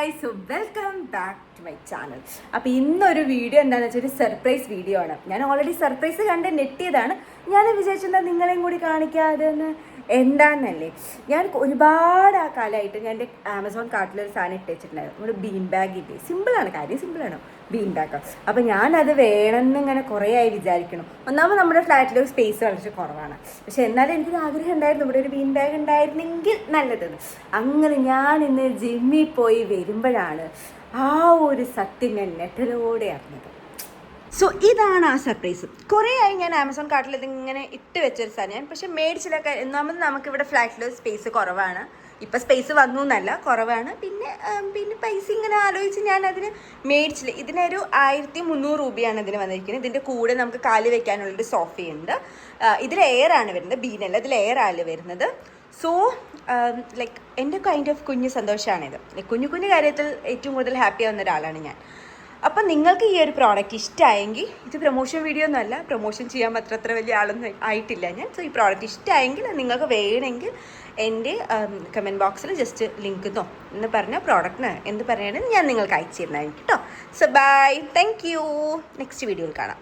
Guys, so welcome back to my channel. അപ്പോൾ ഇന്നൊരു video എന്താണെന്ന് വെച്ചാൽ ഒരു സർപ്രൈസ് വീഡിയോ ആണ്. ഞാൻ ഓൾറെഡി സർപ്രൈസ് കണ്ട് നെറ്റിയതാണ്. ഞാൻ വിചാരിച്ചെന്താ നിങ്ങളെയും കൂടി കാണിക്കാതെന്ന്. എന്താണെന്നല്ലേ, ഞാൻ ഒരുപാട് ആ കാലമായിട്ട് ഞാൻ എൻ്റെ ആമസോൺ കാർട്ടിലൊരു സാധനം ഇട്ട് വെച്ചിട്ടുണ്ടായിരുന്നു. നമ്മുടെ ബീൻ ബാഗ് ഇല്ലേ, സിമ്പിളാണ് കാര്യം, സിമ്പിളാണ് ബീൻ ബാഗ്. അപ്പോൾ ഞാനത് വേണമെന്ന് ഇങ്ങനെ കുറേ ആയി വിചാരിക്കണം. ഒന്നാമത് നമ്മുടെ ഫ്ലാറ്റിൽ സ്പേസ് വളരെ കുറവാണ്, പക്ഷെ എന്നാലും എനിക്കൊരു ആഗ്രഹം ഉണ്ടായിരുന്നു ഇവിടെ ഒരു ബീൻ ബാഗ് ഉണ്ടായിരുന്നെങ്കിൽ നല്ലതെന്ന്. അങ്ങനെ ഞാൻ ഇന്ന് ജിമ്മിൽ പോയി വരുമ്പോഴാണ് ആ ഒരു സത്യം ഞാൻ നെറ്റലോടെ അറിഞ്ഞത്. സോ ഇതാണ് ആ സർപ്രൈസ്. കുറേ ആയി ഞാൻ ആമസോൺ കാർട്ടിൽ ഇതിങ്ങനെ ഇട്ട് വെച്ചൊരു സാധനം, പക്ഷെ മേടിച്ചിലൊക്കെ. ഒന്നാമത് നമുക്കിവിടെ ഫ്ലാറ്റിൽ സ്പേസ് കുറവാണ്. ഇപ്പം സ്പേസ് വന്നു എന്നല്ല, കുറവാണ്. പിന്നെ പൈസ ഇങ്ങനെ ആലോചിച്ച് ഞാൻ അതിന് മേടിച്ചില്ല. ഇതിനൊരു 1300 രൂപയാണ് ഇതിന് വന്നിരിക്കുന്നത്. ഇതിൻ്റെ കൂടെ നമുക്ക് കാല് വെക്കാനുള്ളൊരു സോഫയുണ്ട്. ഇതിൽ എയറാണ് വരുന്നത്, ബീനല്ല, ഇതിൽ എയറാണ് വരുന്നത്. സോ ലൈക്ക് എൻ്റെ കൈൻഡ് ഓഫ് കുഞ്ഞു സന്തോഷമാണിത്. കുഞ്ഞു കുഞ്ഞു കാര്യത്തിൽ ഏറ്റവും കൂടുതൽ ഹാപ്പി ആവുന്ന ഒരാളാണ് ഞാൻ. അപ്പം നിങ്ങൾക്ക് ഈ ഒരു പ്രോഡക്റ്റ് ഇഷ്ടമായെങ്കിൽ, ഇത് പ്രൊമോഷൻ വീഡിയോ ഒന്നുമല്ല, പ്രൊമോഷൻ ചെയ്യാൻ അത്ര വലിയ ആളൊന്നും ആയിട്ടില്ല ഞാൻ. സോ ഈ പ്രോഡക്റ്റ് ഇഷ്ടമായെങ്കിൽ നിങ്ങൾക്ക് വേണമെങ്കിൽ എൻ്റെ കമൻറ്റ് ബോക്സിൽ ജസ്റ്റ് ലിങ്ക് എന്ന് പറഞ്ഞ പ്രോഡക്റ്റിന് എന്ത് പറയുകയാണെങ്കിൽ ഞാൻ നിങ്ങൾക്ക് അയച്ചു തരുന്നതായിരിക്കും കേട്ടോ. So bye, thank you. Next വീഡിയോയിൽ കാണാം.